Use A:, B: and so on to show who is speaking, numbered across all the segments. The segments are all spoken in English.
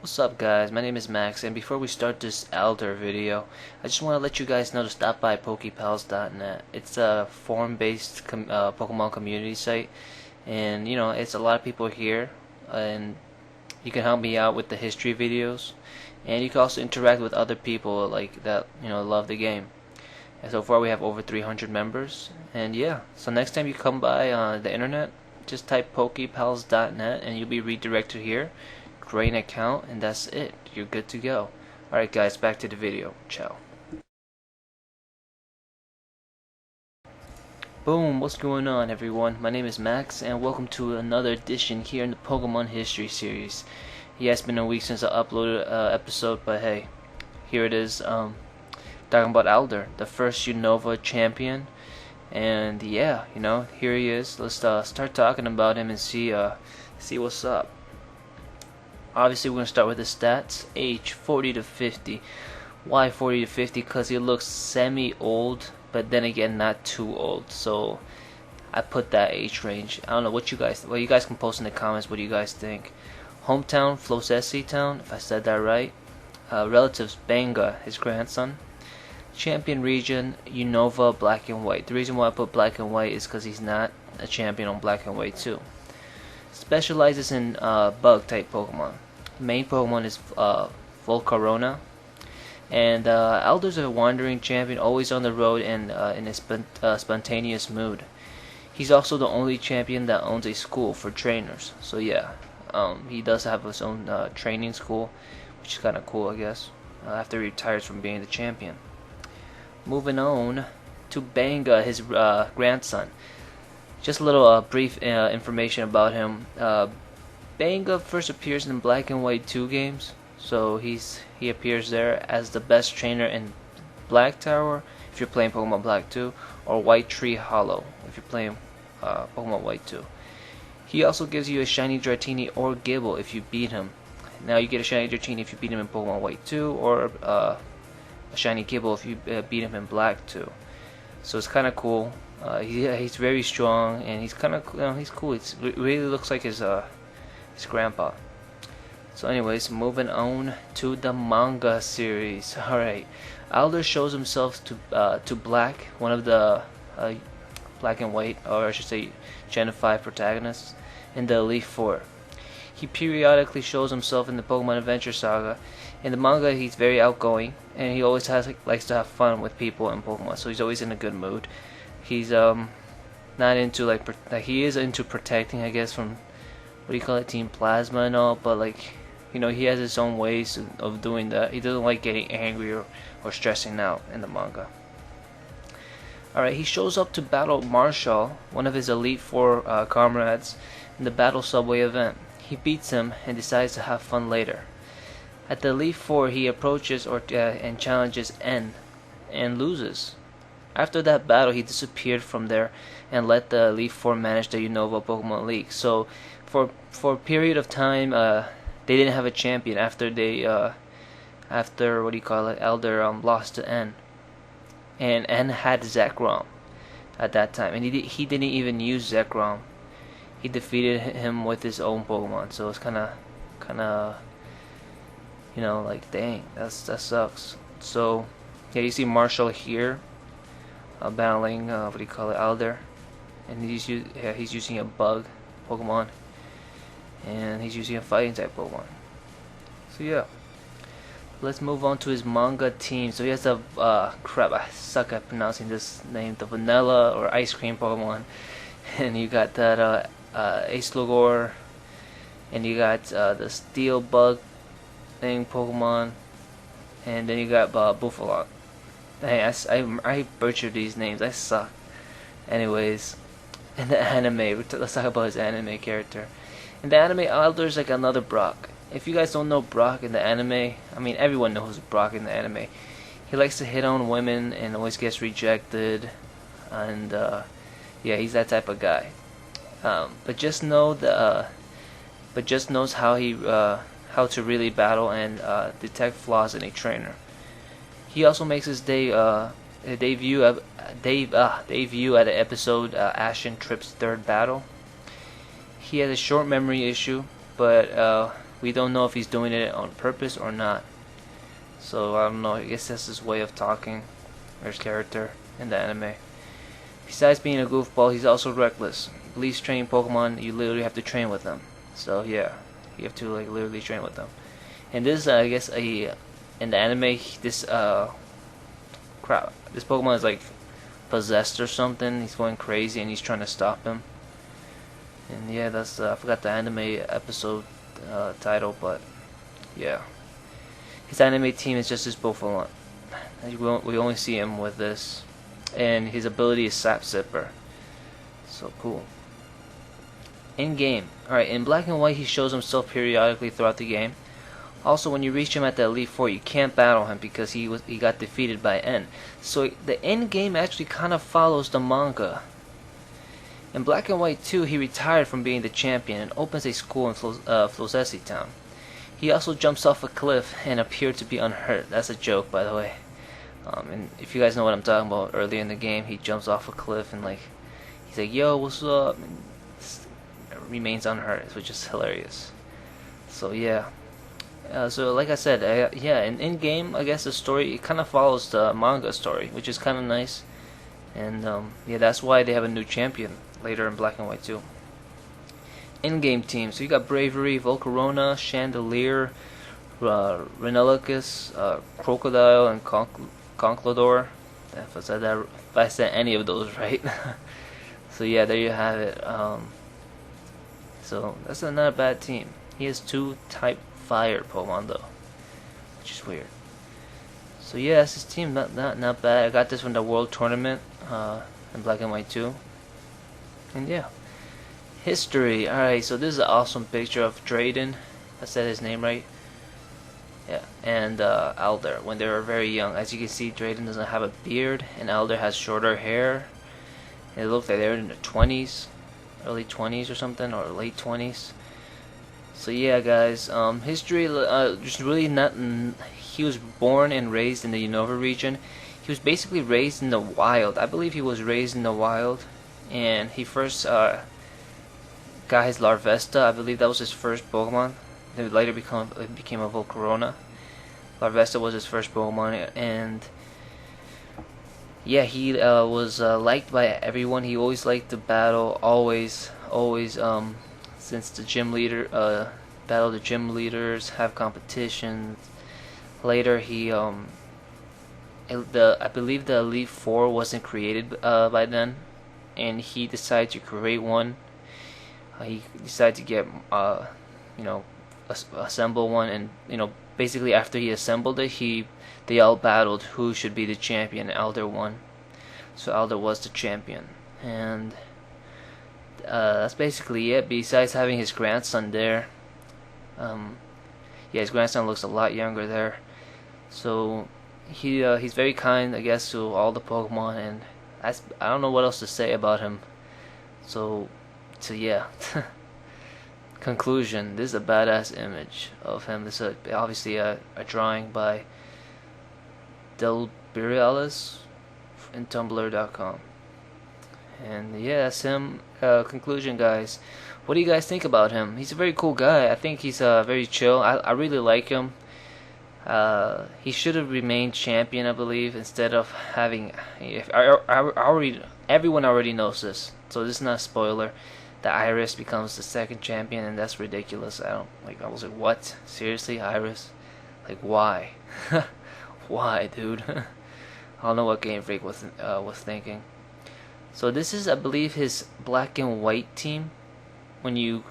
A: What's up guys, my name is Max, and before we start this Alder video, I just want to let you guys know to stop by PokePals.net. It's a forum-based Pokemon community site, and it's a lot of people here, and you can help me out with the history videos, and you can also interact with other people like that love the game. And so far we have over 300 members, and yeah, so next time you come by the internet, just type PokePals.net and you'll be redirected here. Create an account, and that's it. You're good to go. Alright guys, back to the video. Ciao. Boom, what's going on everyone? My name is Max, and welcome to another edition here in the Pokemon History series. Yeah, it's been a week since I uploaded an episode, but hey, here it is. Talking about Alder, the first Unova champion. And yeah, here he is. Let's start talking about him and see what's up. Obviously, we're going to start with the stats. Age 40 to 50. Why 40 to 50? Because he looks semi-old, but then again, not too old. So I put that age range. I don't know what you guys. Well, you guys can post in the comments what you guys think. Hometown, Flosessi Town, if I said that right. Relatives, Manga, his grandson. Champion region, Unova, Black and White. The reason why I put Black and White is because he's not a champion on Black and White too. Specializes in bug type Pokemon. Main Pokemon is Volcarona, and Alder's a wandering champion, always on the road and in a spontaneous mood. He's also the only champion that owns a school for trainers. So yeah, he does have his own training school, which is kind of cool, I guess. After he retires from being the champion. Moving on to Manga, his grandson. Just a little brief information about him. Manga first appears in Black and White 2 games, so he appears there as the best trainer in Black Tower if you're playing Pokemon Black 2, or White Tree Hollow if you're playing Pokemon White 2. He also gives you a shiny Dratini or Gibble if you beat him. Now you get a shiny Dratini if you beat him in Pokemon White 2, or a shiny Gibble if you beat him in Black 2. So it's kind of cool. He's very strong, and he's kind of he's cool. It really looks like his grandpa. So anyways, moving on to the manga series. Alright, Alder shows himself to Black, one of the Black and White, or I should say Gen 5 protagonists, in the Elite Four. He periodically shows himself in the Pokémon Adventures saga. In the manga, he's very outgoing, and he always likes to have fun with people and Pokemon, so he's always in a good mood. He's not into he is into protecting, I guess, from what do you call it, Team Plasma and all, but he has his own ways of doing that. He doesn't like getting angry or stressing out in the manga. Alright, he shows up to battle Marshal, one of his Elite Four comrades, in the Battle Subway event. He beats him and decides to have fun later. At the Elite Four, he approaches and challenges N, and loses. After that battle, he disappeared from there and let the Elite Four manage the Unova Pokémon League. So, for a period of time, they didn't have a champion after Alder lost to N, and N had Zekrom at that time, and he didn't even use Zekrom. He defeated him with his own Pokemon. So it's kind of like, dang, that sucks. So yeah, you see Marshal here. Battling Alder, and he's using a bug Pokemon, and he's using a fighting type Pokemon. So yeah, let's move on to his manga team. So he has a crap, I suck at pronouncing this name, the vanilla or ice cream Pokemon, and you got that Ace Logor, and you got the steel bug thing Pokemon, and then you got Bouffalant. Hey, I butchered these names. I suck. Anyways, in the anime, let's talk about his anime character. In the anime, Alder's like another Brock. If you guys don't know Brock in the anime, I mean everyone knows Brock in the anime. He likes to hit on women and always gets rejected, and yeah, he's that type of guy. But just knows how to really battle and detect flaws in a trainer. He also makes his debut at the episode Ashen Trip's third battle. He has a short memory issue, but We don't know if he's doing it on purpose or not. So I don't know, I guess that's his way of talking, or his character in the anime. Besides being a goofball, he's also reckless. Believes training Pokemon, you literally have to train with them. So yeah, you have to like literally train with them. And this, I guess, in the anime, this this Pokemon is like possessed or something. He's going crazy, and he's trying to stop him. And yeah, that's I forgot the anime episode title, but yeah, his anime team is just his Bouffalant. We only see him with this, and his ability is Sap Sipper. So cool. In game, alright, in Black and White he shows himself periodically throughout the game. Also, when you reach him at the Elite Four, you can't battle him because he got defeated by N. So the end game actually kind of follows the manga. In Black and White 2, he retired from being the champion and opens a school in Flozesi Town. He also jumps off a cliff and appeared to be unhurt. That's a joke, by the way. And if you guys know what I'm talking about, earlier in the game, he jumps off a cliff and like he's like, "Yo, what's up?" And remains unhurt, which is hilarious. So yeah. So like I said, yeah, in game, I guess the story it kind of follows the manga story, which is kind of nice. And yeah, that's why they have a new champion later in Black and White 2. In-game team, so you got Bravery, Volcarona, Chandelier, Renelicus, Crocodile, and Conklodor. If I said any of those right. So yeah, there you have it. So that's not a bad team. He has 2 type fire Pokemon though, which is weird. So yeah, that's his team. Not bad. I got this from the World Tournament in Black and White 2. And yeah, history. Alright, so this is an awesome picture of Drayden. I said his name right. Yeah, and Alder when they were very young. As you can see, Drayden doesn't have a beard, and Alder has shorter hair. It looked like they were in their 20s, early 20s or something, or late 20s. So yeah, guys, history. Just really not. He was born and raised in the Unova region. He was basically raised in the wild. I believe he was raised in the wild, and he first got his Larvesta. I believe that was his first Pokemon. It later became a Volcarona. Larvesta was his first Pokemon, and yeah, he was liked by everyone. He always liked to battle, always. Since the gym leader, battle the gym leaders, have competitions. Later, he I believe the Elite Four wasn't created by then, and he decided to create one. He decided to get assemble one, and basically after he assembled it, they all battled who should be the champion. Alder won, so Alder was the champion, and that's basically it. Besides having his grandson there, yeah, his grandson looks a lot younger there. So he's very kind, I guess, to all the Pokemon, and I don't know what else to say about him. So yeah. Conclusion: this is a badass image of him. This is obviously a drawing by Del Borealis in Tumblr.com. And yeah, that's him. Conclusion, guys. What do you guys think about him? He's a very cool guy. I think he's very chill. I really like him. He should have remained champion, I believe, instead of having. Everyone already knows this, so this is not a spoiler. The Iris becomes the second champion, and that's ridiculous. I was like, what? Seriously, Iris? Like, why? Why, dude? I don't know what Game Freak was thinking. So this is, I believe, his Black and White team. When you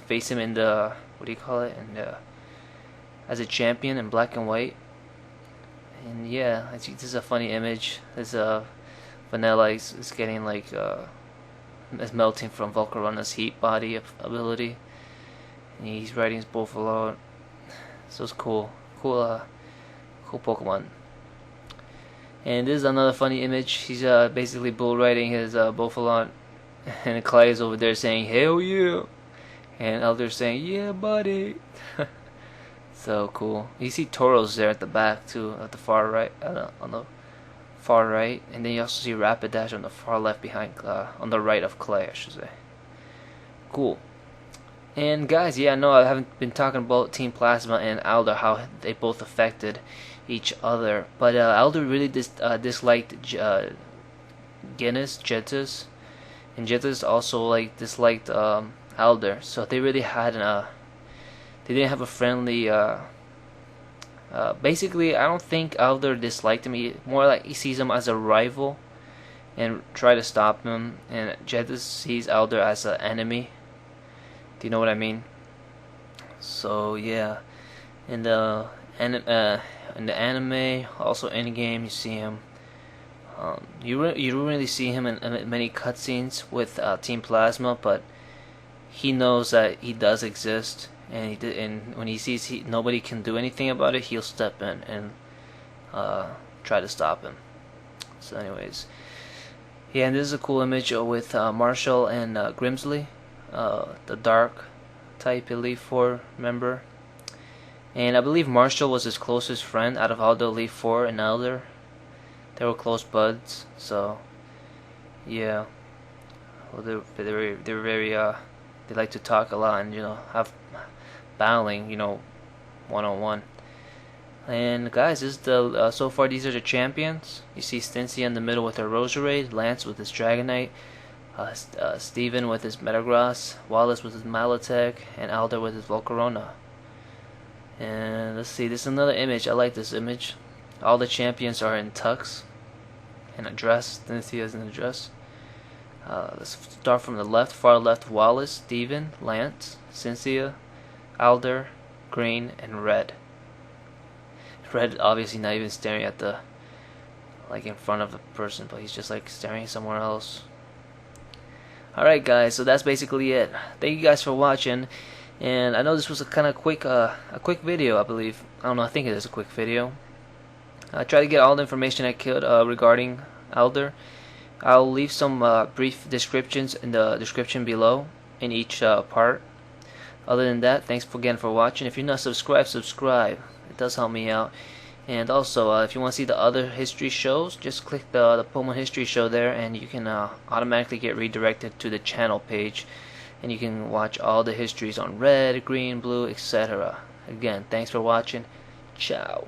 A: face him in the, what do you call it? As a champion in Black and White. And yeah, I think this is a funny image. This Vanilla is getting like is melting from Volcarona's heat body ability, and he's riding his Bouffalant. So it's cool Pokemon. And this is another funny image. He's basically bull riding his Bouffalant, and Clay is over there saying "Hell yeah," and Elder's saying "Yeah, buddy." So cool. You see Tauros there at the back too, at the far right, on the far right, and then you also see Rapidash on the far left behind, on the right of Clay, I should say. Cool. And guys, yeah, no, I haven't been talking about Team Plasma and Alder, how they both affected each other. But Alder really disliked Guinness, Jetus, and Jetus also like disliked Alder. So they really had they didn't have a friendly. Basically, I don't think Alder disliked him. More like he sees him as a rival and try to stop him. And Jetus sees Alder as an enemy. Do you know what I mean? So yeah, in the anime, also in the game, you see him. You don't really see him in many cutscenes with Team Plasma, but he knows that he does exist, and and when he sees nobody can do anything about it, he'll step in and try to stop him. So, anyways, yeah, and this is a cool image with Marshal and Grimsley, the dark type Elite Four member, and I believe Marshal was his closest friend out of all the Elite Four and Elder. They were close buds, so yeah. Well, they're very they like to talk a lot and have battling, one-on-one. And guys, this is the so far these are the champions. You see Stincy in the middle with her Roserade, Lance with his Dragonite, Steven with his Metagross, Wallace with his Malatech, and Alder with his Volcarona. And let's see, this is another image. I like this image. All the champions are in tux and a dress. Stincy is in a dress. Let's start from the left, far left. Wallace, Steven, Lance, Cynthia, Alder, Green, and Red. Red obviously not even staring at the in front of the person, but he's just staring somewhere else. Alright guys, so that's basically it. Thank you guys for watching, and I know this was a kind of quick video, I believe. I don't know, I think it is a quick video. I tried to get all the information I could regarding Alder. I'll leave some brief descriptions in the description below in each part. Other than that, thanks again for watching. If you're not subscribed, subscribe. It does help me out. And also, if you want to see the other history shows, just click the Pokemon History show there, and you can automatically get redirected to the channel page, and you can watch all the histories on red, green, blue, etc. Again, thanks for watching. Ciao.